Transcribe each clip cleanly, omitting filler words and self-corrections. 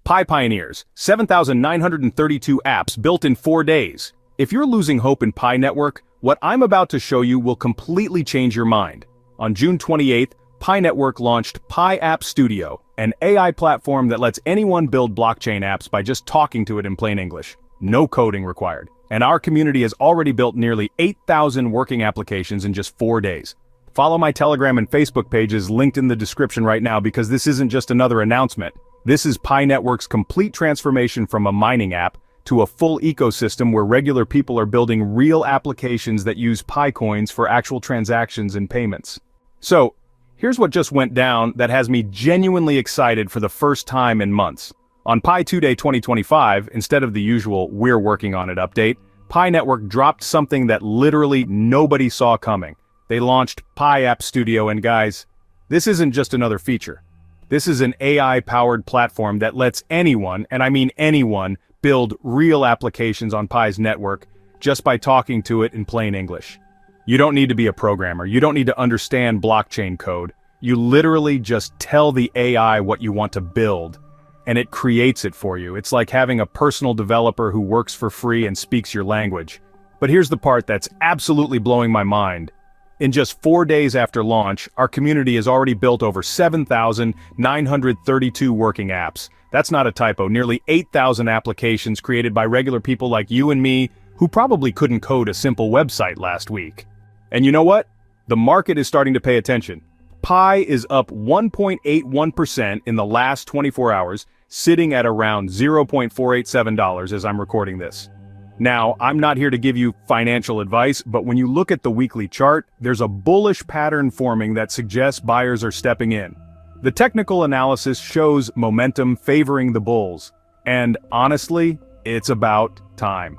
Pi Pioneers, 7,932 apps built in 4 days. If you're losing hope in Pi Network, what I'm about to show you will completely change your mind. On June 28th, Pi Network launched Pi App Studio, an AI platform that lets anyone build blockchain apps by just talking to it in plain English. No coding required. And our community has already built nearly 8,000 working applications in just 4 days. Follow my Telegram and Facebook pages linked in the description right now, because this isn't just another announcement. This is Pi Network's complete transformation from a mining app to a full ecosystem where regular people are building real applications that use Pi coins for actual transactions and payments. So, here's what just went down that has me genuinely excited for the first time in months. On Pi 2 Day 2025, instead of the usual "we're working on it" update, Pi Network dropped something that literally nobody saw coming. They launched Pi App Studio, and guys, this isn't just another feature. This is an AI-powered platform that lets anyone, and I mean anyone, build real applications on Pi's network just by talking to it in plain English. You don't need to be a programmer. You don't need to understand blockchain code. You literally just tell the AI what you want to build, and it creates it for you. It's like having a personal developer who works for free and speaks your language. But here's the part that's absolutely blowing my mind. In just 4 days after launch, our community has already built over 7,932 working apps. That's not a typo, nearly 8,000 applications created by regular people like you and me, who probably couldn't code a simple website last week. And you know what? The market is starting to pay attention. Pi is up 1.81% in the last 24 hours, sitting at around $0.487 as I'm recording this. Now, I'm not here to give you financial advice, but when you look at the weekly chart, there's a bullish pattern forming that suggests buyers are stepping in. The technical analysis shows momentum favoring the bulls, and honestly, it's about time.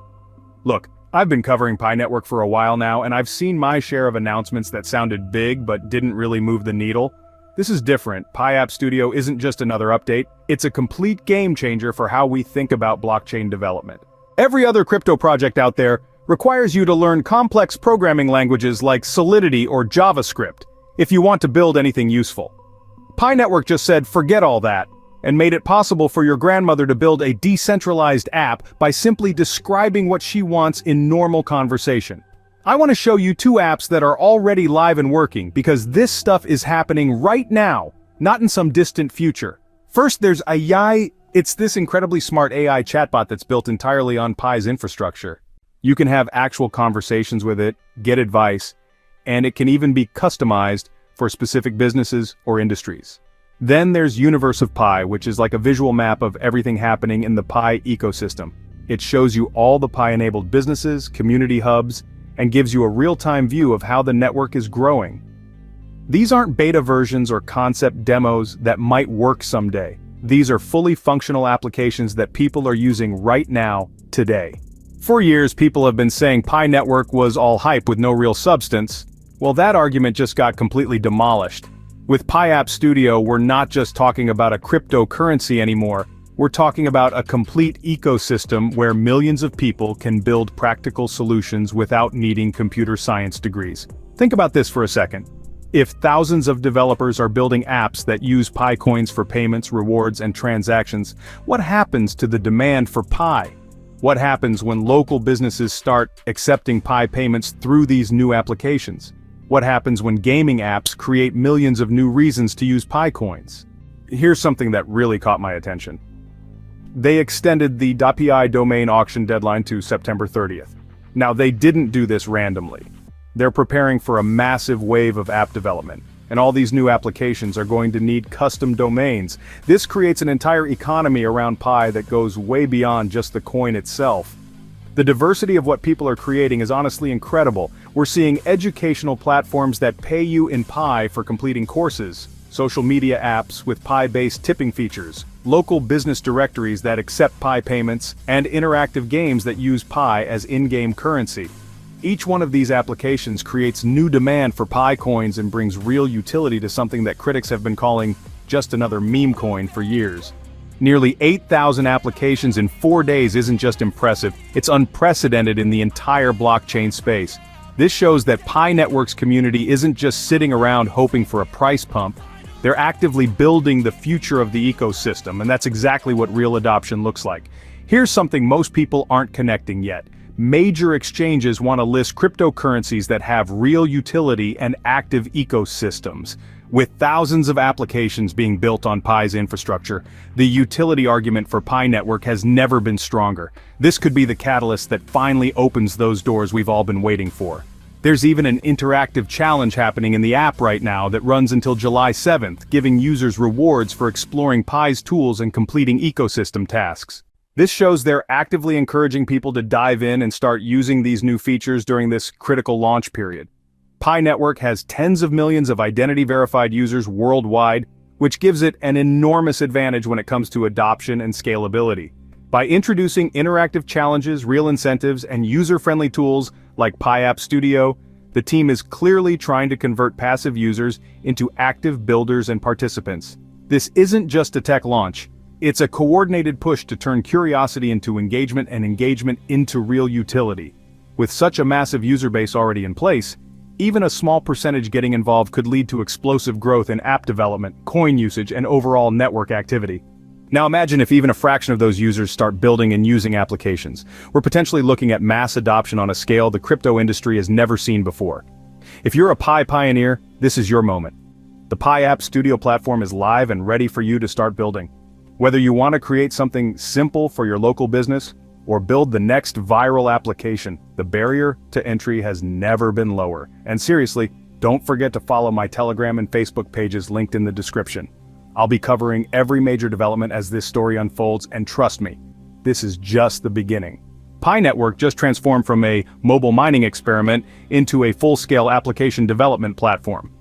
Look, I've been covering Pi Network for a while now, and I've seen my share of announcements that sounded big but didn't really move the needle. This is different. Pi App Studio isn't just another update, it's a complete game changer for how we think about blockchain development. Every other crypto project out there requires you to learn complex programming languages like Solidity or JavaScript if you want to build anything useful. Pi Network just said forget all that, and made it possible for your grandmother to build a decentralized app by simply describing what she wants in normal conversation. I want to show you 2 apps that are already live and working, because this stuff is happening right now, not in some distant future. First, there's AI. It's this incredibly smart AI chatbot that's built entirely on Pi's infrastructure. You can have actual conversations with it, get advice, and it can even be customized for specific businesses or industries. Then there's Universe of Pi, which is like a visual map of everything happening in the Pi ecosystem. It shows you all the Pi-enabled businesses, community hubs, and gives you a real-time view of how the network is growing. These aren't beta versions or concept demos that might work someday. These are fully functional applications that people are using right now, today. For years, people have been saying Pi Network was all hype with no real substance. Well, that argument just got completely demolished. With Pi App Studio, we're not just talking about a cryptocurrency anymore. We're talking about a complete ecosystem where millions of people can build practical solutions without needing computer science degrees. Think about this for a second. If thousands of developers are building apps that use Pi coins for payments, rewards, and transactions, what happens to the demand for Pi? What happens when local businesses start accepting Pi payments through these new applications? What happens when gaming apps create millions of new reasons to use Pi coins? Here's something that really caught my attention. They extended the .pi domain auction deadline to September 30th. Now, they didn't do this randomly. They're preparing for a massive wave of app development, and all these new applications are going to need custom domains. This creates an entire economy around Pi that goes way beyond just the coin itself. The diversity of what people are creating is honestly incredible. We're seeing educational platforms that pay you in Pi for completing courses, social media apps with Pi-based tipping features, local business directories that accept Pi payments, and interactive games that use Pi as in-game currency. Each one of these applications creates new demand for Pi coins and brings real utility to something that critics have been calling just another meme coin for years. Nearly 8,000 applications in 4 days isn't just impressive, it's unprecedented in the entire blockchain space. This shows that Pi Network's community isn't just sitting around hoping for a price pump. They're actively building the future of the ecosystem, and that's exactly what real adoption looks like. Here's something most people aren't connecting yet. Major exchanges want to list cryptocurrencies that have real utility and active ecosystems. With thousands of applications being built on Pi's infrastructure, the utility argument for Pi Network has never been stronger. This could be the catalyst that finally opens those doors we've all been waiting for. There's even an interactive challenge happening in the app right now that runs until July 7th, giving users rewards for exploring Pi's tools and completing ecosystem tasks. This shows they're actively encouraging people to dive in and start using these new features during this critical launch period. Pi Network has tens of millions of identity-verified users worldwide, which gives it an enormous advantage when it comes to adoption and scalability. By introducing interactive challenges, real incentives, and user-friendly tools like Pi App Studio, the team is clearly trying to convert passive users into active builders and participants. This isn't just a tech launch. It's a coordinated push to turn curiosity into engagement and engagement into real utility. With such a massive user base already in place, even a small percentage getting involved could lead to explosive growth in app development, coin usage, and overall network activity. Now imagine if even a fraction of those users start building and using applications. We're potentially looking at mass adoption on a scale the crypto industry has never seen before. If you're a Pi pioneer, this is your moment. The Pi App Studio platform is live and ready for you to start building. Whether you want to create something simple for your local business or build the next viral application, the barrier to entry has never been lower. And seriously, don't forget to follow my Telegram and Facebook pages linked in the description. I'll be covering every major development as this story unfolds, and trust me, this is just the beginning. Pi Network just transformed from a mobile mining experiment into a full-scale application development platform.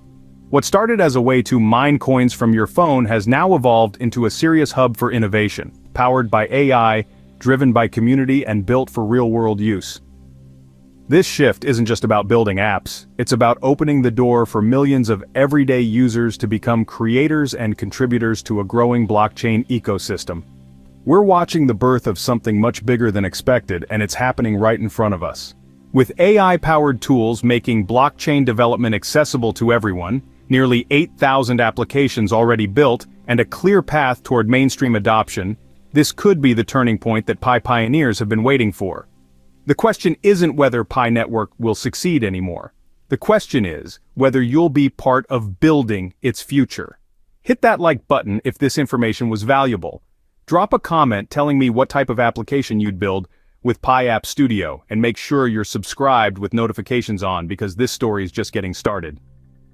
What started as a way to mine coins from your phone has now evolved into a serious hub for innovation, powered by AI, driven by community, and built for real-world use. This shift isn't just about building apps, it's about opening the door for millions of everyday users to become creators and contributors to a growing blockchain ecosystem. We're watching the birth of something much bigger than expected, and it's happening right in front of us. With AI-powered tools making blockchain development accessible to everyone, nearly 8,000 applications already built, and a clear path toward mainstream adoption, this could be the turning point that Pi pioneers have been waiting for. The question isn't whether Pi Network will succeed anymore. The question is whether you'll be part of building its future. Hit that like button if this information was valuable. Drop a comment telling me what type of application you'd build with Pi App Studio, and make sure you're subscribed with notifications on, because this story is just getting started.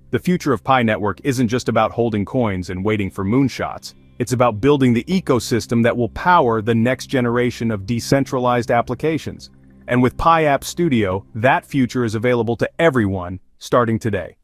The future of Pi Network isn't just about holding coins and waiting for moonshots. It's about building the ecosystem that will power the next generation of decentralized applications. And with Pi App Studio, that future is available to everyone, starting today.